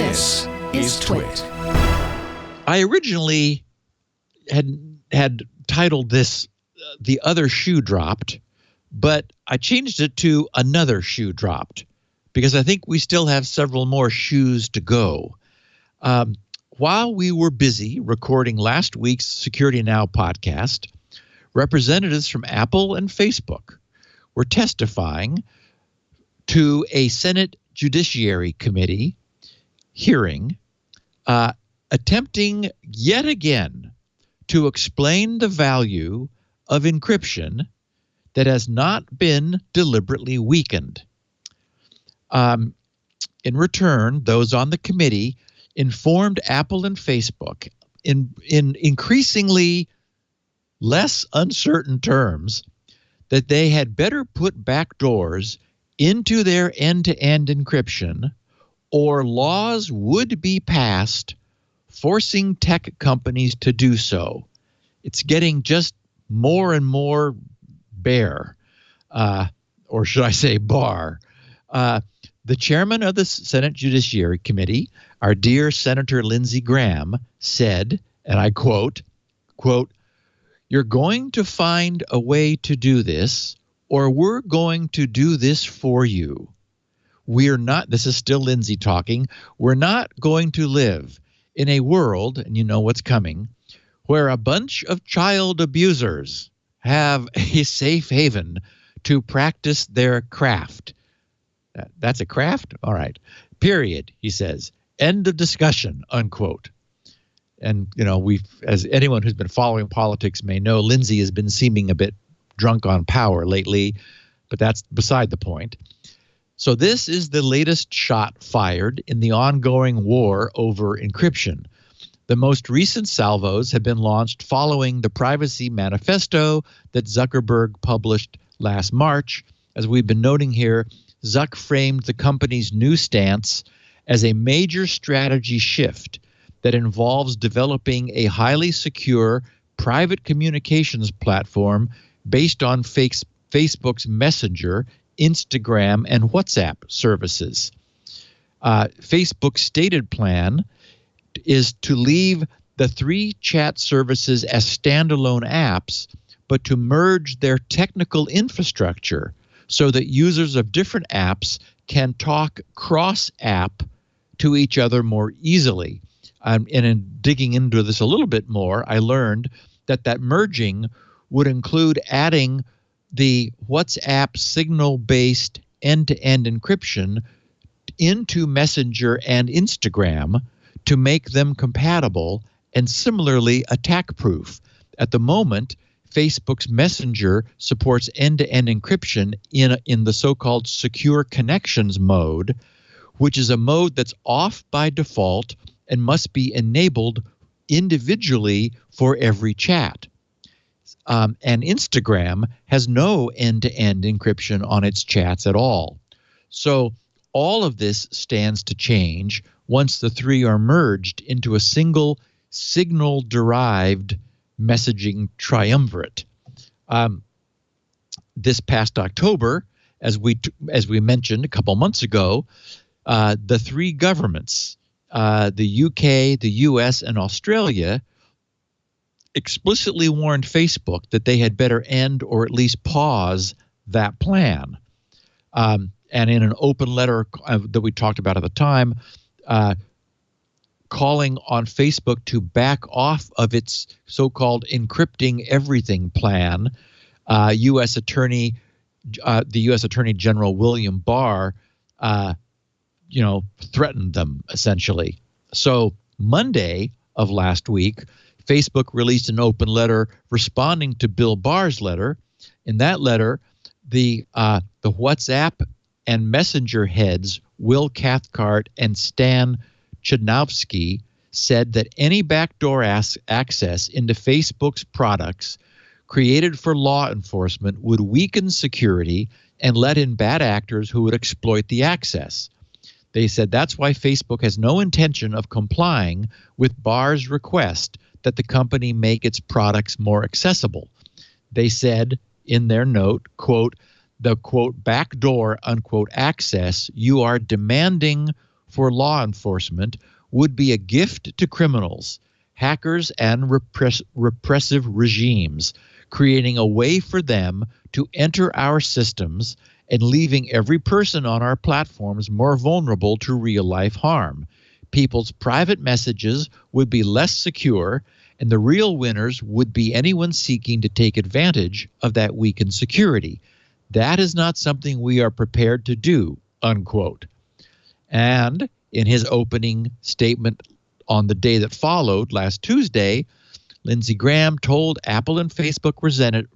This is TWiT. I originally had titled this The Other Shoe Dropped, but I changed it to Another Shoe Dropped because I think we still have several more shoes to go. While we were busy recording last week's Security Now podcast, representatives from Apple and Facebook were testifying to a Senate Judiciary Committee hearing, attempting yet again to explain the value of encryption that has not been deliberately weakened. In return, those on the committee informed Apple and Facebook in increasingly less uncertain terms that they had better put backdoors into their end-to-end encryption, or laws would be passed forcing tech companies to do so. It's getting just more and more bare, or should I say bar. The chairman of the Senate Judiciary Committee, our dear Senator Lindsey Graham, said, and I quote, "You're going to find a way to do this, or we're going to do this for you. We're not," this is still Lindsey talking, "we're not going to live in a world," and you know what's coming, "where a bunch of child abusers have a safe haven to practice their craft." That's a craft? All right. Period, he says. End of discussion, unquote. And, you know, as anyone who's been following politics may know, Lindsey has been seeming a bit drunk on power lately, but that's beside the point. So this is the latest shot fired in the ongoing war over encryption. The most recent salvos have been launched following the Privacy Manifesto that Zuckerberg published last March. As we've been noting here, Zuck framed the company's new stance as a major strategy shift that involves developing a highly secure private communications platform based on Facebook's Messenger, Instagram, and WhatsApp services. Facebook's stated plan is to leave the three chat services as standalone apps, but to merge their technical infrastructure so that users of different apps can talk cross-app to each other more easily. And in digging into this a little bit more, I learned that merging would include adding the WhatsApp signal-based end-to-end encryption into Messenger and Instagram to make them compatible and similarly attack-proof. At the moment, Facebook's Messenger supports end-to-end encryption in the so-called secure connections mode, which is a mode that's off by default and must be enabled individually for every chat. And Instagram has no end-to-end encryption on its chats at all. So all of this stands to change once the three are merged into a single signal-derived messaging triumvirate. This past October, as we mentioned a couple months ago, the three governments, the UK, the US, and Australia, explicitly warned Facebook that they had better end or at least pause that plan. And in an open letter that we talked about at the time, calling on Facebook to back off of its so-called encrypting everything plan, the U.S. Attorney General William Barr, threatened them essentially. So Monday of last week, Facebook released an open letter responding to Bill Barr's letter. In that letter, the WhatsApp and Messenger heads, Will Cathcart and Stan Chudnovsky, said that any backdoor access into Facebook's products created for law enforcement would weaken security and let in bad actors who would exploit the access. They said that's why Facebook has no intention of complying with Barr's request that the company make its products more accessible. They said in their note, quote, the, quote, backdoor, unquote, access you are demanding for law enforcement would be a gift to criminals, hackers, and repressive regimes, creating a way for them to enter our systems and leaving every person on our platforms more vulnerable to real-life harm. People's private messages would be less secure, and the real winners would be anyone seeking to take advantage of that weakened security. That is not something we are prepared to do, unquote. And in his opening statement on the day that followed, last Tuesday, Lindsey Graham told Apple and Facebook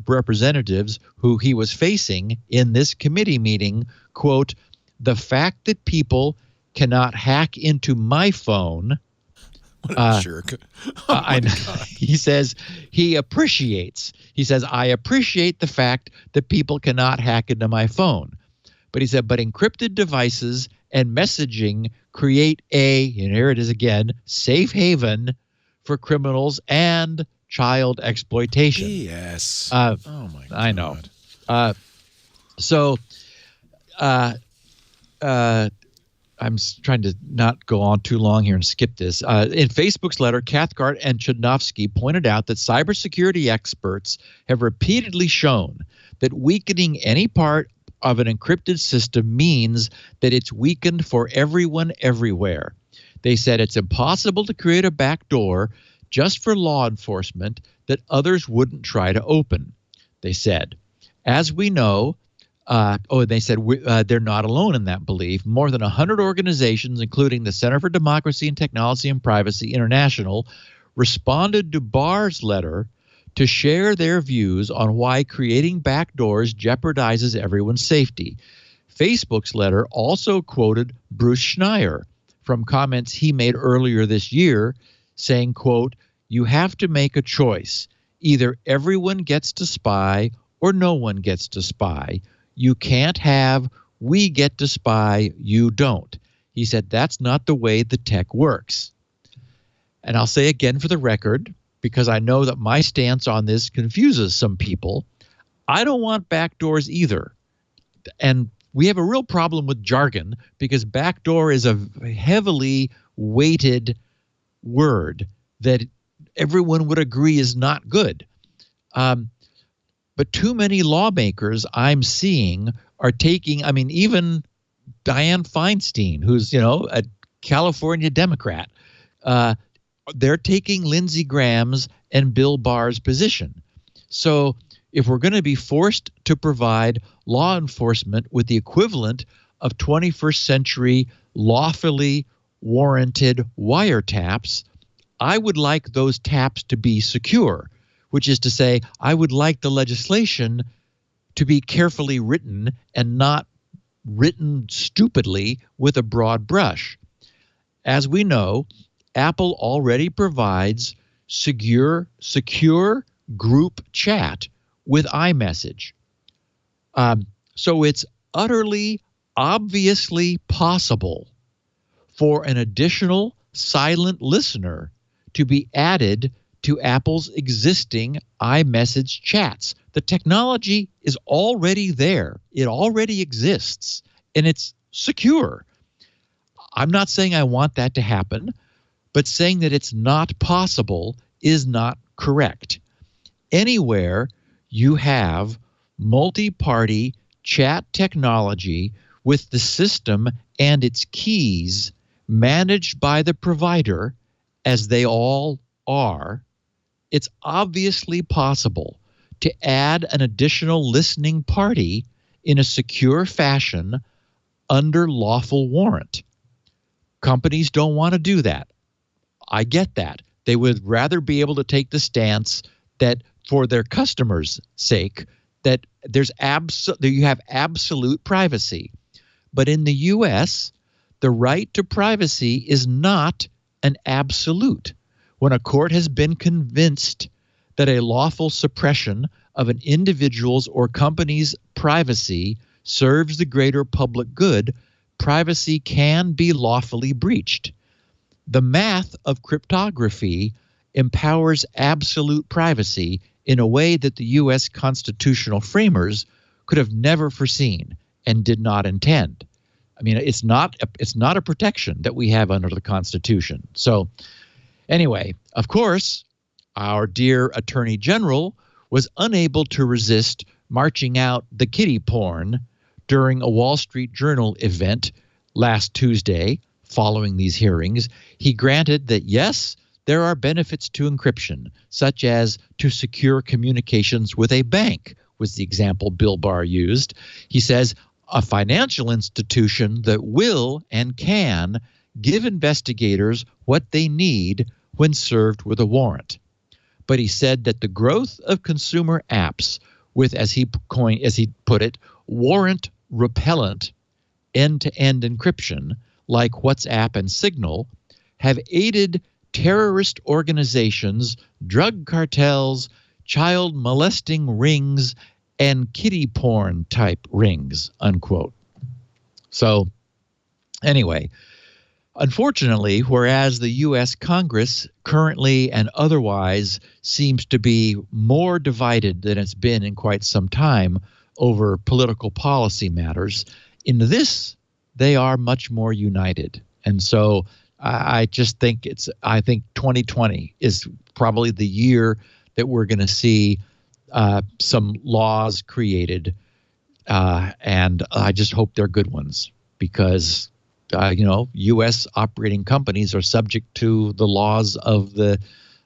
representatives who he was facing in this committee meeting, quote, "The fact that people cannot hack into my phone." What a jerk. Oh he says he appreciates. He says, "I appreciate the fact that people cannot hack into my phone." But he said, but encrypted devices and messaging create and here it is again, safe haven for criminals and child exploitation. Yes. Oh my God. I know. I'm trying to not go on too long here and skip this. In Facebook's letter, Cathcart and Chudnovsky pointed out that cybersecurity experts have repeatedly shown that weakening any part of an encrypted system means that it's weakened for everyone everywhere. They said it's impossible to create a backdoor just for law enforcement that others wouldn't try to open. They said, as we know, they said they're not alone in that belief. More than 100 organizations, including the Center for Democracy and Technology and Privacy International, responded to Barr's letter to share their views on why creating backdoors jeopardizes everyone's safety. Facebook's letter also quoted Bruce Schneier from comments he made earlier this year, saying, quote, "You have to make a choice. Either everyone gets to spy or no one gets to spy. You can't have, we get to spy, you don't." He said that's not the way the tech works. And I'll say again for the record, because I know that my stance on this confuses some people, I don't want backdoors either. And we have a real problem with jargon because backdoor is a heavily weighted word that everyone would agree is not good. But too many lawmakers I'm seeing are taking, even Dianne Feinstein, who's, a California Democrat, they're taking Lindsey Graham's and Bill Barr's position. So if we're going to be forced to provide law enforcement with the equivalent of 21st century lawfully warranted wiretaps, I would like those taps to be secure, which is to say, I would like the legislation to be carefully written and not written stupidly with a broad brush. As we know, Apple already provides secure group chat with iMessage. So it's utterly, obviously possible for an additional silent listener to be added to Apple's existing iMessage chats. The technology is already there. It already exists, and it's secure. I'm not saying I want that to happen, but saying that it's not possible is not correct. Anywhere you have multi-party chat technology with the system and its keys managed by the provider, as they all are, it's obviously possible to add an additional listening party in a secure fashion under lawful warrant. Companies don't want to do that. I get that. They would rather be able to take the stance that for their customers' sake, that you have absolute privacy. But in the U.S., the right to privacy is not an absolute. When a court has been convinced that a lawful suppression of an individual's or company's privacy serves the greater public good, privacy can be lawfully breached. The math of cryptography empowers absolute privacy in a way that the U.S. constitutional framers could have never foreseen and did not intend. mean, it's not a protection that we have under the Constitution. So anyway, of course, our dear Attorney General was unable to resist marching out the kiddie porn during a Wall Street Journal event last Tuesday following these hearings. He granted that, yes, there are benefits to encryption, such as to secure communications with a bank, was the example Bill Barr used. He says a financial institution that will and can give investigators what they need when served with a warrant. But he said that the growth of consumer apps with, as he put it, warrant repellent end-to-end encryption like WhatsApp and Signal have aided terrorist organizations, drug cartels, child molesting rings, and kiddie porn type rings, unquote. So anyway, unfortunately, whereas the U.S. Congress currently and otherwise seems to be more divided than it's been in quite some time over political policy matters, in this, they are much more united. And so I just think I think 2020 is probably the year that we're going to see some laws created. And I just hope they're good ones, because U.S. operating companies are subject to the laws of the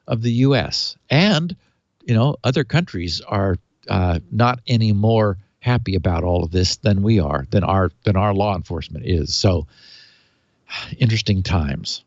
U.S. And other countries are not any more happy about all of this than we are, than our law enforcement is. So interesting times.